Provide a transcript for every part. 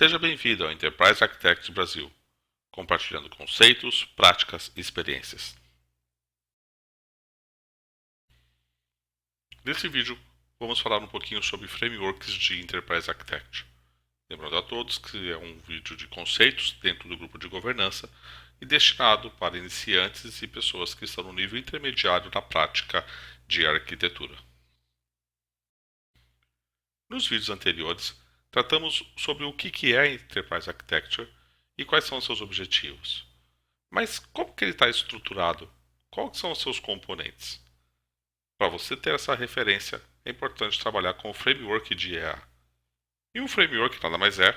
Seja bem-vindo ao Enterprise Architect Brasil, compartilhando conceitos, práticas e experiências. Nesse vídeo, vamos falar um pouquinho sobre frameworks de Enterprise Architect. Lembrando a todos que é um vídeo de conceitos dentro do grupo de governança e destinado para iniciantes e pessoas que estão no nível intermediário na prática de arquitetura. Nos vídeos anteriores, tratamos sobre o que é Enterprise Architecture e quais são os seus objetivos. Mas como que ele está estruturado? Quais são os seus componentes? Para você ter essa referência, é importante trabalhar com o framework de EA. E um framework nada mais é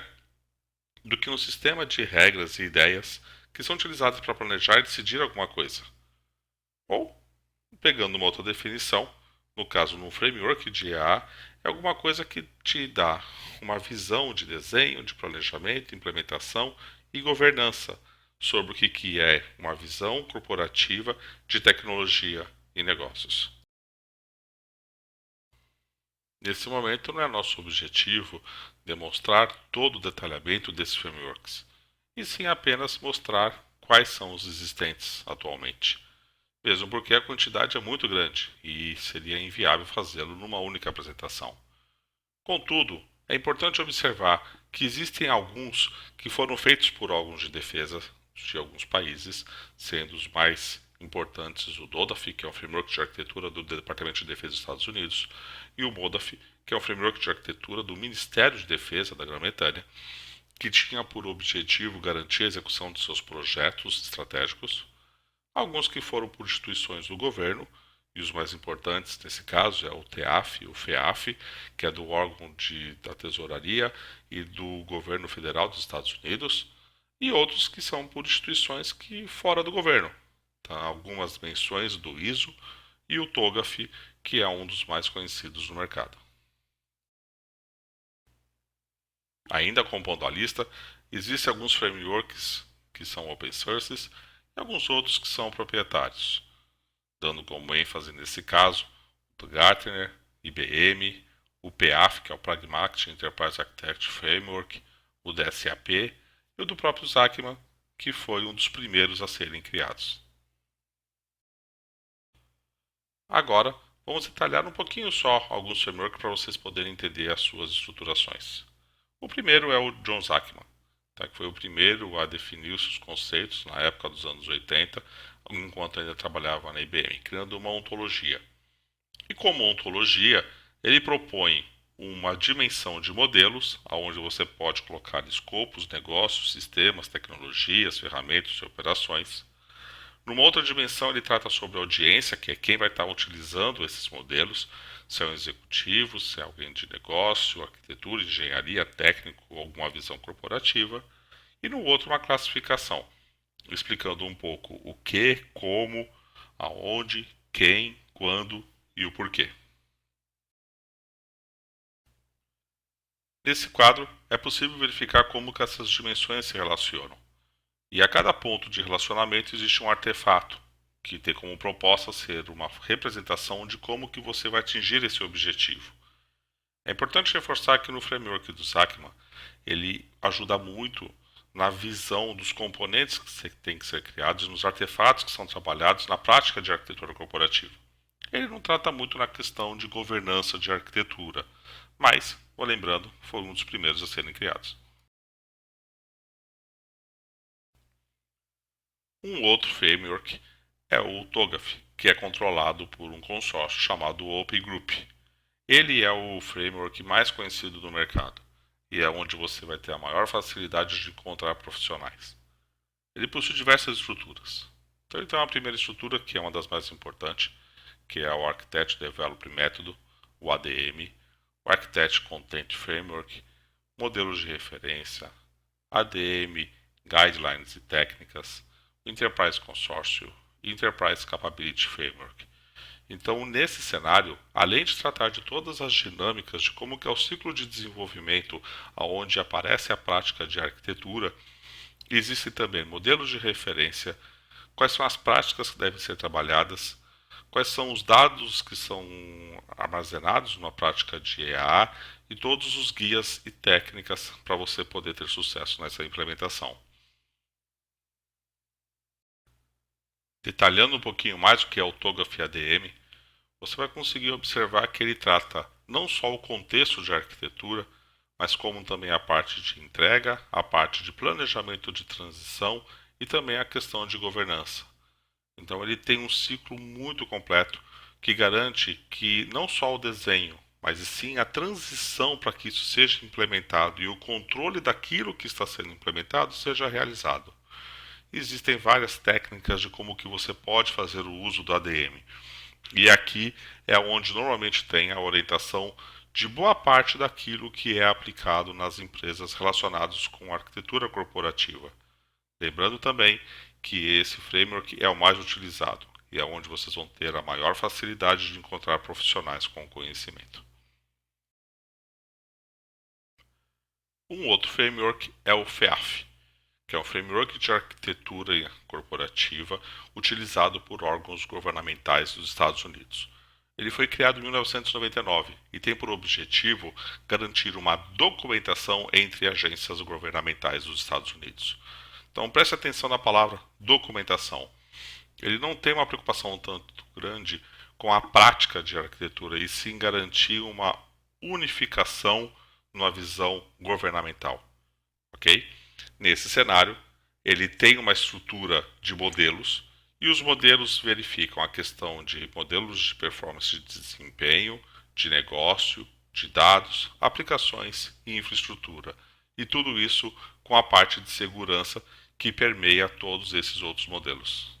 do que um sistema de regras e ideias que são utilizadas para planejar e decidir alguma coisa. Ou, pegando uma outra definição, no caso num framework de EA, é alguma coisa que te dá uma visão de desenho, de planejamento, implementação e governança sobre o que é uma visão corporativa de tecnologia e negócios. Nesse momento, não é nosso objetivo demonstrar todo o detalhamento desses frameworks, e sim apenas mostrar quais são os existentes atualmente, mesmo porque a quantidade é muito grande e seria inviável fazê-lo numa única apresentação. Contudo, é importante observar que existem alguns que foram feitos por órgãos de defesa de alguns países, sendo os mais importantes o DODAF, que é um framework de arquitetura do Departamento de Defesa dos Estados Unidos, e o MODAF, que é um framework de arquitetura do Ministério de Defesa da Grã-Bretanha, que tinha por objetivo garantir a execução de seus projetos estratégicos. Alguns que foram por instituições do governo, e os mais importantes nesse caso é o TEAF e o FEAF, que é do órgão da Tesouraria e do governo federal dos Estados Unidos, e outros que são por instituições que fora do governo. Tá? Algumas menções do ISO e o TOGAF, que é um dos mais conhecidos no mercado. Ainda compondo a lista, existem alguns frameworks que são open sources e alguns outros que são proprietários, dando como ênfase nesse caso o Gartner, IBM, o PAF, que é o Pragmatic Enterprise Architecture Framework, o DSAP e o do próprio Zachman, que foi um dos primeiros a serem criados. Agora, vamos detalhar um pouquinho só alguns frameworks para vocês poderem entender as suas estruturações. O primeiro é o John Zachman, que foi o primeiro a definir os seus conceitos na época dos anos 80, enquanto ainda trabalhava na IBM, criando uma ontologia. E como ontologia, ele propõe uma dimensão de modelos, onde você pode colocar escopos, negócios, sistemas, tecnologias, ferramentas e operações. Numa outra dimensão, ele trata sobre a audiência, que é quem vai estar utilizando esses modelos, se é um executivo, se é alguém de negócio, arquitetura, engenharia, técnico ou alguma visão corporativa. E no outro, uma classificação, explicando um pouco o que, como, aonde, quem, quando e o porquê. Nesse quadro, é possível verificar como que essas dimensões se relacionam. E a cada ponto de relacionamento existe um artefato, que tem como proposta ser uma representação de como que você vai atingir esse objetivo. É importante reforçar que no framework do Zachman, ele ajuda muito na visão dos componentes que têm que ser criados, nos artefatos que são trabalhados na prática de arquitetura corporativa. Ele não trata muito na questão de governança de arquitetura, mas, vou lembrando, foi um dos primeiros a serem criados. Um outro framework é o TOGAF, que é controlado por um consórcio chamado Open Group. Ele é o framework mais conhecido do mercado e é onde você vai ter a maior facilidade de encontrar profissionais. Ele possui diversas estruturas. Então ele tem uma primeira estrutura, que é uma das mais importantes, que é o Architect Development Method, o ADM, o Architect Content Framework, modelos de referência, ADM, Guidelines e técnicas, Enterprise Consórcio e Enterprise Capability Framework. Então, nesse cenário, além de tratar de todas as dinâmicas de como que é o ciclo de desenvolvimento onde aparece a prática de arquitetura, existem também modelos de referência, quais são as práticas que devem ser trabalhadas, quais são os dados que são armazenados numa prática de EA e todos os guias e técnicas para você poder ter sucesso nessa implementação. Detalhando um pouquinho mais o que é o TOGAF ADM, você vai conseguir observar que ele trata não só o contexto de arquitetura, mas como também a parte de entrega, a parte de planejamento de transição e também a questão de governança. Então ele tem um ciclo muito completo que garante que não só o desenho, mas sim a transição para que isso seja implementado e o controle daquilo que está sendo implementado seja realizado. Existem várias técnicas de como que você pode fazer o uso do ADM. E aqui é onde normalmente tem a orientação de boa parte daquilo que é aplicado nas empresas relacionadas com arquitetura corporativa. Lembrando também que esse framework é o mais utilizado e é onde vocês vão ter a maior facilidade de encontrar profissionais com conhecimento. Um outro framework é o FEAF, que é um framework de arquitetura corporativa utilizado por órgãos governamentais dos Estados Unidos. Ele foi criado em 1999 e tem por objetivo garantir uma documentação entre agências governamentais dos Estados Unidos. Então preste atenção na palavra documentação. Ele não tem uma preocupação tanto grande com a prática de arquitetura e sim garantir uma unificação numa visão governamental, ok? Nesse cenário, ele tem uma estrutura de modelos e os modelos verificam a questão de modelos de performance de desempenho, de negócio, de dados, aplicações e infraestrutura. E tudo isso com a parte de segurança que permeia todos esses outros modelos.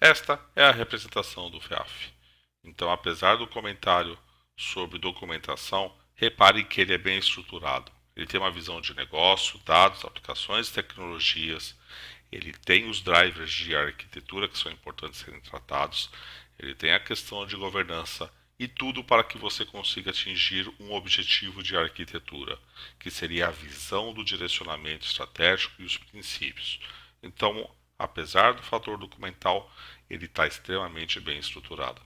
Esta é a representação do FEAF. Então, apesar do comentário sobre documentação, repare que ele é bem estruturado. Ele tem uma visão de negócio, dados, aplicações e tecnologias. Ele tem os drivers de arquitetura que são importantes serem tratados. Ele tem a questão de governança e tudo para que você consiga atingir um objetivo de arquitetura, que seria a visão do direcionamento estratégico e os princípios. Então, apesar do fator documental, ele está extremamente bem estruturado.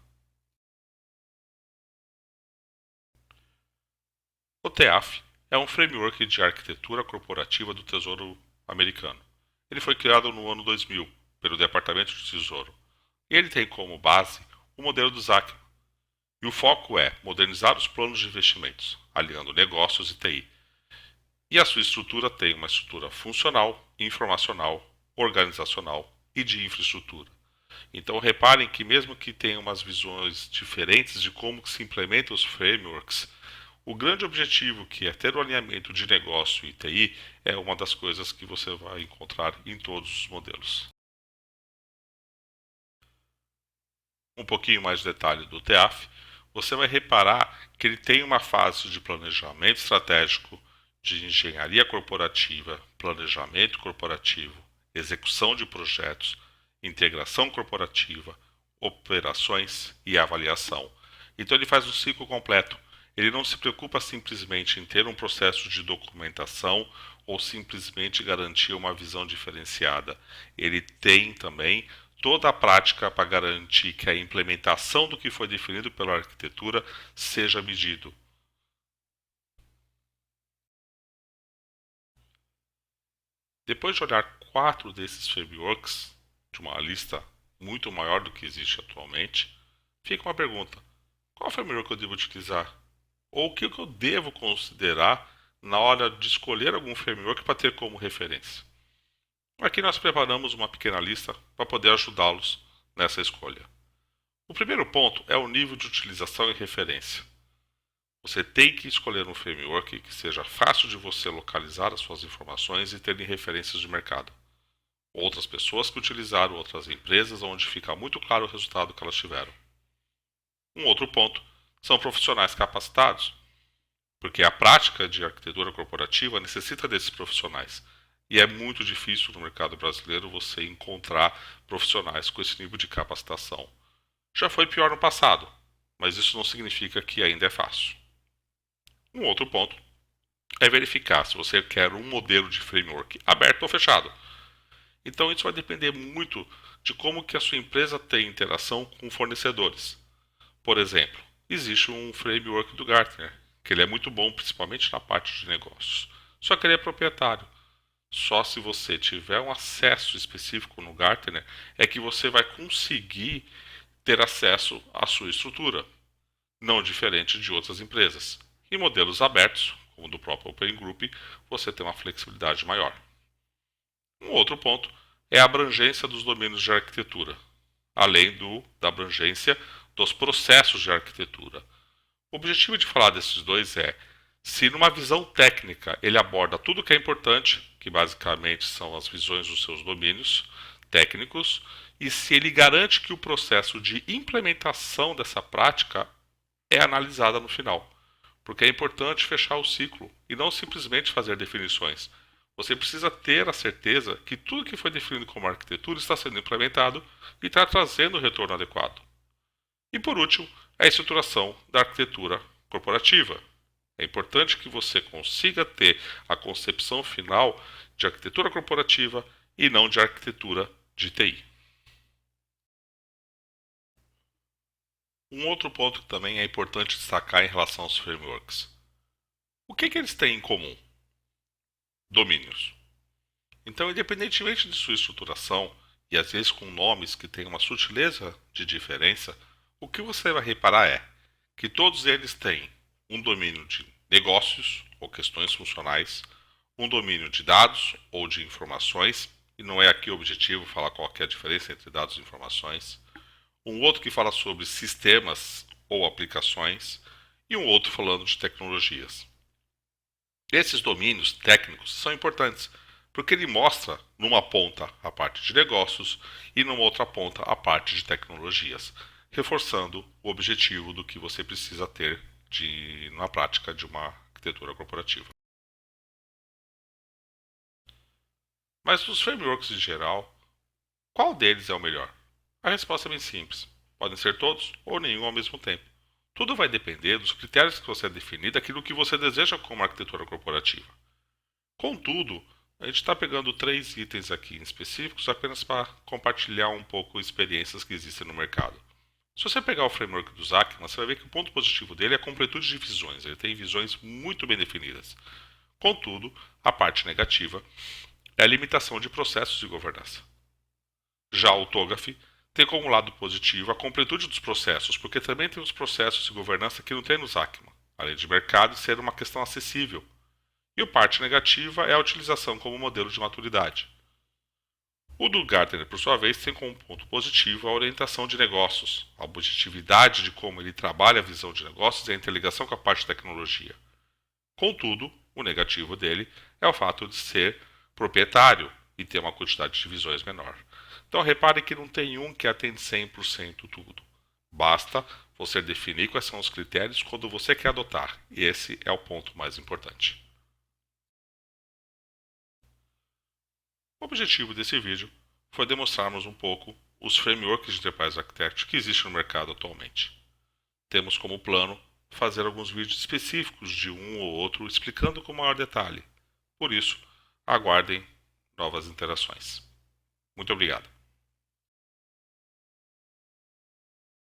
O TEAF é um framework de arquitetura corporativa do Tesouro Americano. Ele foi criado no ano 2000 pelo Departamento de Tesouro e ele tem como base o modelo do Zachman. E o foco é modernizar os planos de investimentos, aliando negócios e TI. E a sua estrutura tem uma estrutura funcional, informacional, organizacional e de infraestrutura. Então reparem que mesmo que tenha umas visões diferentes de como se implementam os frameworks, o grande objetivo, que é ter o alinhamento de negócio e TI, é uma das coisas que você vai encontrar em todos os modelos. Um pouquinho mais de detalhe do TEAF, você vai reparar que ele tem uma fase de planejamento estratégico, de engenharia corporativa, planejamento corporativo, execução de projetos, integração corporativa, operações e avaliação. Então ele faz um ciclo completo. Ele não se preocupa simplesmente em ter um processo de documentação ou simplesmente garantir uma visão diferenciada. Ele tem também toda a prática para garantir que a implementação do que foi definido pela arquitetura seja medido. Depois de olhar 4 desses frameworks, de uma lista muito maior do que existe atualmente, fica uma pergunta: qual framework eu devo utilizar? Ou o que eu devo considerar na hora de escolher algum framework para ter como referência? Aqui nós preparamos uma pequena lista para poder ajudá-los nessa escolha. O primeiro ponto é o nível de utilização e referência. Você tem que escolher um framework que seja fácil de você localizar as suas informações e ter referências de mercado. Outras pessoas que utilizaram, outras empresas, onde fica muito claro o resultado que elas tiveram. Um outro ponto são profissionais capacitados, porque a prática de arquitetura corporativa necessita desses profissionais. E é muito difícil no mercado brasileiro você encontrar profissionais com esse nível de capacitação. Já foi pior no passado, mas isso não significa que ainda é fácil. Um outro ponto é verificar se você quer um modelo de framework aberto ou fechado. Então isso vai depender muito de como que a sua empresa tem interação com fornecedores. Por exemplo, existe um framework do Gartner, que ele é muito bom, principalmente na parte de negócios. Só que ele é proprietário. Só se você tiver um acesso específico no Gartner é que você vai conseguir ter acesso à sua estrutura, não diferente de outras empresas. Em modelos abertos, como o do próprio Open Group, você tem uma flexibilidade maior. Um outro ponto é a abrangência dos domínios de arquitetura, além da abrangência dos processos de arquitetura. O objetivo de falar desses dois é: se numa visão técnica ele aborda tudo que é importante, que basicamente são as visões dos seus domínios técnicos, e se ele garante que o processo de implementação dessa prática é analisada no final. Porque é importante fechar o ciclo e não simplesmente fazer definições. Você precisa ter a certeza que tudo que foi definido como arquitetura está sendo implementado e está trazendo o retorno adequado. E por último, a estruturação da arquitetura corporativa. É importante que você consiga ter a concepção final de arquitetura corporativa e não de arquitetura de TI. Um outro ponto que também é importante destacar em relação aos frameworks. O que eles têm em comum? Domínios. Então, independentemente de sua estruturação, e às vezes com nomes que têm uma sutileza de diferença, o que você vai reparar é que todos eles têm um domínio de negócios ou questões funcionais, um domínio de dados ou de informações, e não é aqui o objetivo falar qual é a diferença entre dados e informações, um outro que fala sobre sistemas ou aplicações, e um outro falando de tecnologias. Esses domínios técnicos são importantes, porque ele mostra numa ponta a parte de negócios e numa outra ponta a parte de tecnologias, reforçando o objetivo do que você precisa ter na prática de uma arquitetura corporativa. Mas dos frameworks em geral, qual deles é o melhor? A resposta é bem simples. Podem ser todos ou nenhum ao mesmo tempo. Tudo vai depender dos critérios que você definir daquilo que você deseja como arquitetura corporativa. Contudo, a gente está pegando 3 itens aqui em específicos apenas para compartilhar um pouco experiências que existem no mercado. Se você pegar o framework do Zachman, você vai ver que o ponto positivo dele é a completude de visões. Ele tem visões muito bem definidas. Contudo, a parte negativa é a limitação de processos de governança. Já o TOGAF tem como lado positivo a completude dos processos, porque também tem os processos de governança que não tem no Zachman, além de mercado ser uma questão acessível. E a parte negativa é a utilização como modelo de maturidade. O do Gartner, por sua vez, tem como ponto positivo a orientação de negócios, a objetividade de como ele trabalha a visão de negócios e a interligação com a parte de tecnologia. Contudo, o negativo dele é o fato de ser proprietário e ter uma quantidade de visões menor. Então repare que não tem um que atende 100% tudo. Basta você definir quais são os critérios quando você quer adotar, e esse é o ponto mais importante. O objetivo desse vídeo foi demonstrarmos um pouco os frameworks de Enterprise Architecture que existem no mercado atualmente. Temos como plano fazer alguns vídeos específicos de um ou outro explicando com maior detalhe. Por isso, aguardem novas interações. Muito obrigado.